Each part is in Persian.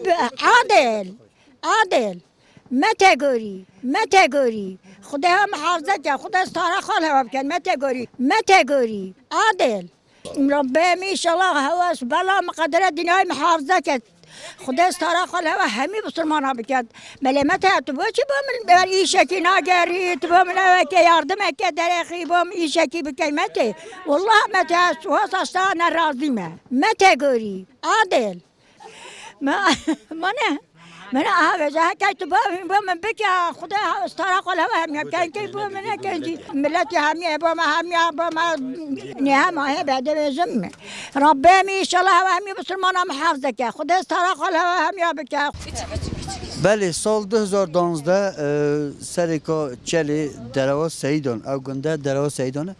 عادل عادل متى گوری خدا هم محافظت کرد خدا استاره خال هوا بکن متى گوری عادل ربهم ان شاء الله هواش بلا مقدره دنیای محافظت کرد خدا استاره خال هوا همه مسلمان ها بکرد ملمت تو با چی با من ایشکی ناگری تو با من که یاردم که درخی با ایشکی بکیمته والله متى واس استانه راضیمه متى گوری عادل من جا که تو با من بکی خدا استاره خال هوا همه که با من کنجی ملت همه با ما نه ما بعد بزم ربهم ان شاء الله همه مسلمان محافظه که خدا استاره خال هوا همه بکی. بله سال 2012 سرکا چلی دروا سیدان او گنده دروا سیدانه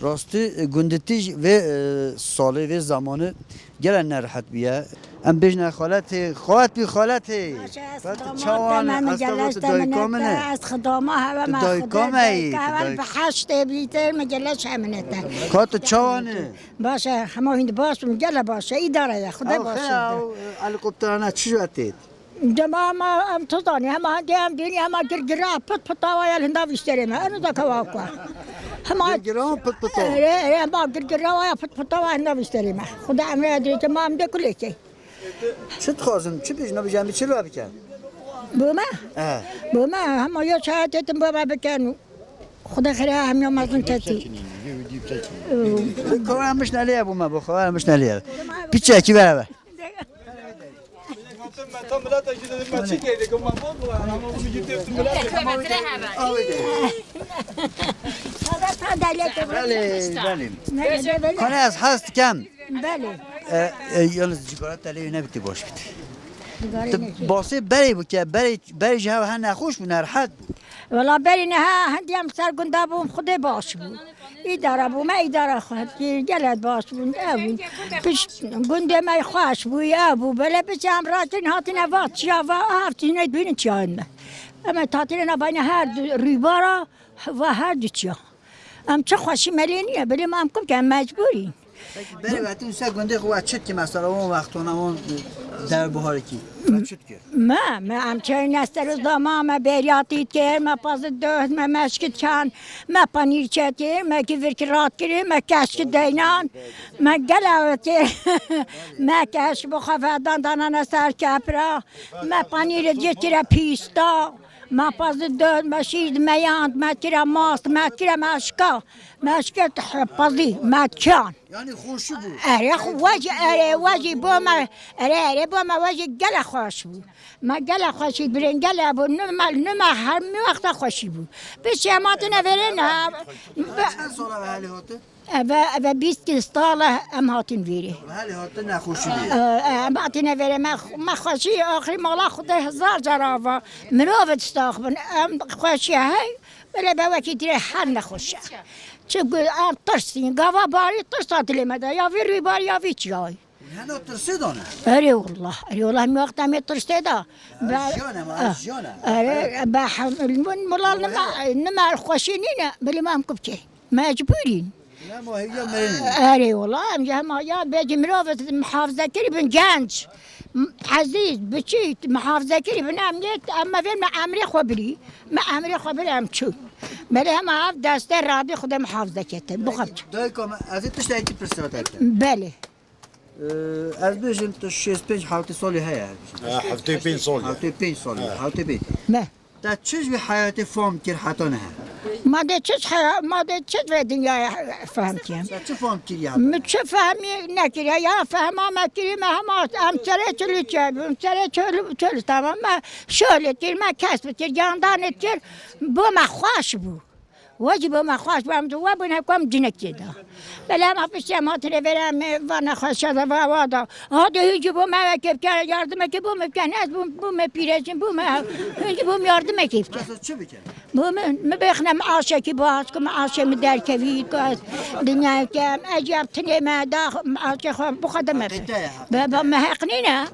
راستی گندتیج و ساله و زمانه گلن نرحت بیه ام بجنه خالته چوانه مجلس تمنته از خدامه هوا ما خدا بحشت بیتر مجلس همنته کات چوانه باشه همه هند باش مجله باشه اداره خدا باشه هلیکوپترانه چی شدید جماعة ما تطاني هم عندي هم دنيا هم جرجرة بطاوية الهندا بيشتري ما أنا ذاك واقع هم جرجرة بطاوية إيه ما جرجرة ويا بطاوية الهندا بيشتري ما خدا عمري أدري تمام ده كل شيء شو تخازن شو بيجنا بيجامي شو لو بكان بوما هم يا شهادة بوما بكانوا خدا خيرها هم يوم مازن تاتي كمان مش ناليه بوما بخوان مش ناليه بيتشا كي بقى کنه از هست کم بله یالس جگارت تلیه نبیتی باش بیتی باسه بری بود که بری جه ها نخوش بود نرحت بود ولی بری نه هندی هم سرگنده بوم خود باش بود اداره بوم اداره خواهد که گلد باش بود پیش گنده می خوش بود ابو بله پیش هم راتین هاتین وات چیا و هفتین نید بینید چیا هنده اما تاتین نباین هر ریبارا و هر دو چیا ام چه خوشی ملینیه بلی ما هم کم که مجبوریم بله وقتی اون سه گنده خواه چد که مثلا اون وقتونه اون در بحاره کی چد که ما همچنین نستر زمان ما بریاتید کرد ما پاس دوست ما مشکت کن ما پنیر چد کرد ما که ورکرات کرد ما کشک دینان ما گلاوت کرد ما کش بخواه دانان سر کپرا ما پنیر جد کرد پیستا ما پاس دوست ما شید میاند ما کرد ماست ما کرد مشکت پازی ما کن یعنی خوشی بود واجی بوما بوما واجی گل خوش بود ما گل خوشی برین گل بود نما هر وقت خوشی بود بس شمات نورن چند ساله به حالی هاته؟ و 20 ساله ام هاتین ویری به حالی هاته نخوشی بود ام هاتین ویری ما خوشی آخری مالا خود 1000 جراوا مروفت استاخبن ام خوشی های ولی به وکی دیره هر نخوشه چه گوی ام ترسین گاوا باری ترسات لیمده یا وی روی باری یا وی چیای هنو ترسی دانه اری والله می وقت همی ترسته دا از جانه من ملال نما خوشی نینه بلی ما هم کبچه مجبورین نه ما هیجا مرین اری والله هم جه یا بیجی مروفت محافظه کری بن گنج عزیز بچیت محافظه کری بن امنیت اما فیلم امری خبری ما امری خبری هم چون بله هم هفت دسته رابی خود محافظه کته بخواب چون دایی کام از این تشت ایتی پرستوات هکتن بله از بیشتر تو 65 حالت سالی هیا هفته 5 سالی حالت 5 نه تا چیز به حیات فهم کر حتا نه ما ده چه و دنیا فهم کیم چه فهم کری حتا چه فهمی نکری یا فهمم کری ما هم چره چلو چه چلو تمام ما شغل کر ما کسب کر جاندان کر با ما خوش بود واجب ما خوش بام تو و بنا کم جنک کدا بله ما پیش ما تره برم و نخواست شده و وادا هادی هیچ بوم کیف کرد یاردم کی بوم کن از بوم پیرجیم بوم هیچ بوم یاردم کیف کرد چه بکن بوم مبخنم عاشقی باز کم عاشق در کوید که دنیا کم عجب تنی ما داخل عاشق خود بخدم بابا ما حقنی نه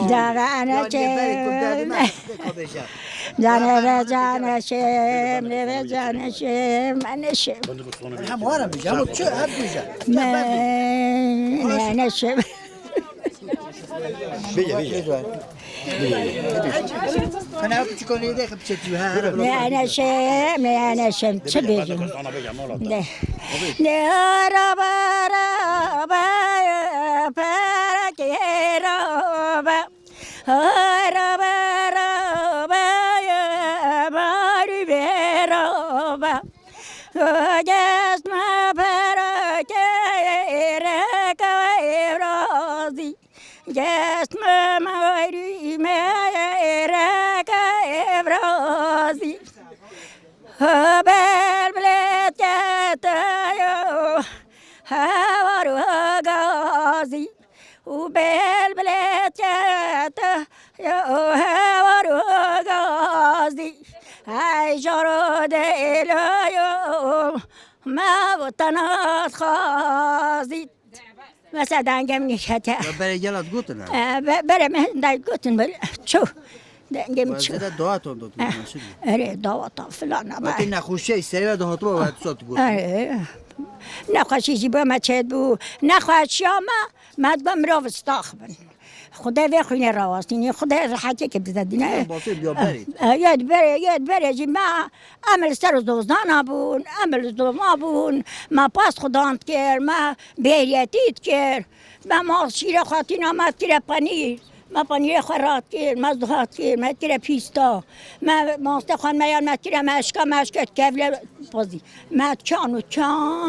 داره انا جانشم منشم هم وارم میشم چه هر میشم منشم بيجي أنا أبغى تكون يدي خبشتيها. أنا شم تبيجي. نه ربا ربا پرکی ربا ربا ربا باری ربا جسم پرکی رکوی رازی جسم ماری رکوی رازی بل بلت تايو هوارو غازي وبل بلت تايو هوارو غازي هاي جرو ديلو ما وطنات خازي مثلا دنگم نشته برای جلات گوتن. برای من دايت گوتن برای شو دنگم شو وزیر دعات هم داد میشه. اره دعوت فلان وقتی نخوشه سری دهات رو باید سات گوت. نخواشی جیبا ما چه بو نخواشی ما مدبم راو استاخبن خدا وی خونه راوستینی خدا راحتی که بزدینه باشه بیا برید. یاد بره جی ما عمل سر دوزدان بون عمل دوما بون ما پاس خداند کرد ما بیریتیت کرد ما شیر خاطین آمد کرد پنیر ما پنیر خورات کرد ما زهات کرد ما کرد پیستا ما ماستخوان میان ما کرد مشکت کفل بازی ما چان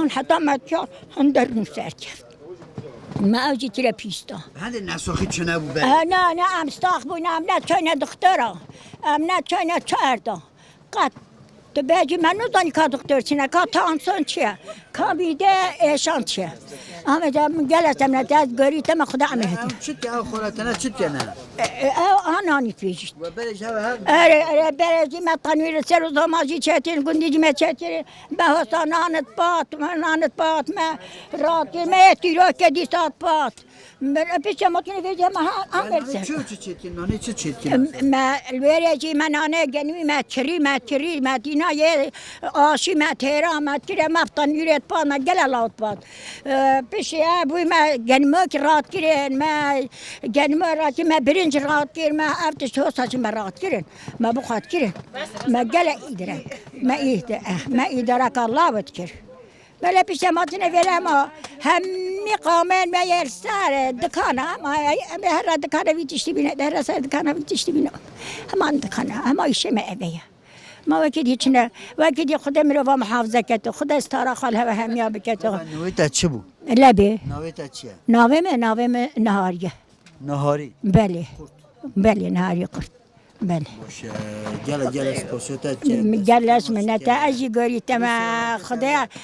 حتی ما چان هندر نسر کرد ما اوجی کرد پیستا هند نساخی چه نبود برید. نه امستاخ بونم نه چای دخترا نه چای چردا قط تو بیجی من ندانی که دکتر چینه که تانسون چیه که بیده ایشان چیه اما جا گلستم نه دست گریتم خدا عملتم چیت که خورتنه چیت که نه. آنانی پیشید و برش هم. اره برزی ما تنویر سر و زماجی چتین گندی جی ما چتین به حسن نانت پات ما راتی ما تیرو که دیسات پات پیش مطمئن ویدیم هم برسه چی نانی چی ما الوریجی من آنه گنوی ما چری ما دینا یه آشی ما تهران ما تیره ما تنویرت پات ما گلالات پات پیش ابوی ما گنمو که رات کرن ما گنمو راتی ما برنج رات کرن ما افتش توساچ ما رات کرن ما بخواد کرن ما گل ایدرک ما ایدرک الله بد کرد ولی پیش ما تنویره ما همی قامن ما یرسار دکانه ما هر دکانه ویتشتی بینه در سر دکانه ویتشتی بینه همان دکانه هما ایشه ما اویه ما وکید هیچ نه وکید خدا میرو و محافظه کت خدا استاره خال هوا همیا بکت نویت چه بود؟ لبه نویت چیه؟ ناوم نهاریه نهاری. بله نهاری قرد بله باشه گل سپاسیت گلش منت اجی گوری تما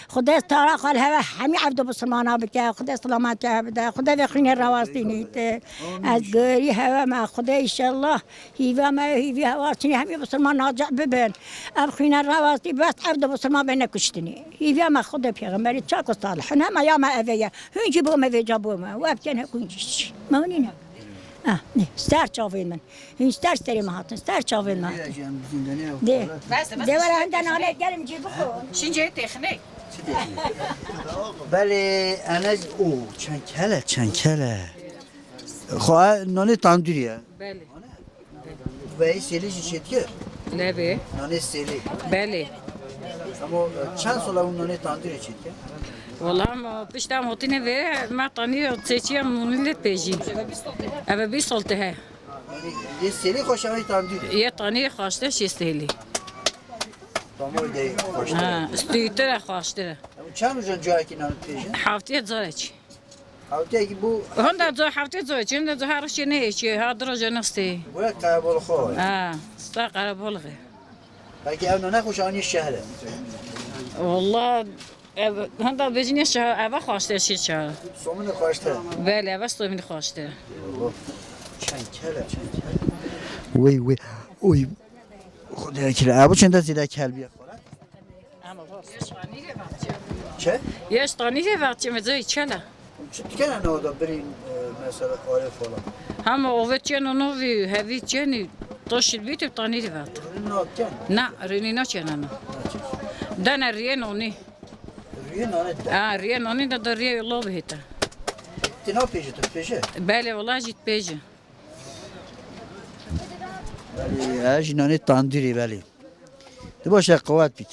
خدا استاره خال هوا همی عبد بسرمانا بکه خدا سلامت بده خدا بخین رواستی نیت از گوری هوا ما خدا انشالله هیوا ما هیوی هواستی همی بسرمان ناجع ببین اب خین رواستی بس عبد بسرمان بینه کشتنی هیوا ما خدا پیغمبری چاک صالح نه یا ما اویه هنجی بو ما ویجا بو ما و کنه کنجیش مونینه نه ستار چاوین من این ستار سری مهاتن ستار چاوین مهاتن ده ولی هندن آنه گرم جی بخو شینجه تخنیک بله انا او چند کله خواه نانی تاندوریه بله و این سیلی چی که لبه نانی سیلی بله اما چند سال اون نانی تاندوری چی که والله ما بشتم هاتینه و ما تانی تسیچی مونیلت بیجی اما 20 سالته ها یه سیلی خوشمایی تاندوری یه تانی خواسته شیستهلی تامور دی خوشته استویتر خواسته چند روزن جایی که نانی پیشن هفته زارچ هفته اگه بو هنده زو هفته زارچ هنده زو هرشی نه چی ها درجه نسته باید قربال خواه ستا قرب بلغه بلکه اون نانه خوش آنی شهره والله هنده بجنی شهر اول خواسته شید شهر سومن خواسته بله اول سومن خواسته چند کله وی خدا کله ابو چند زیده کل بیا چه؟ یه تانی وقتی مزای چله چه کنه نودا برین مثلا آره فلان هم اوه چنو نوی هوی چنی توشید بیت تانی وقت نه رینی نچنه نه دن ریه نونی ریه نانه ده ریه نونی ده ریه لو بهتا تنا پیجه تو پیجه بله والله جیت بیجه ولی جنانی تاندیری ولی تو باشه قوت بیت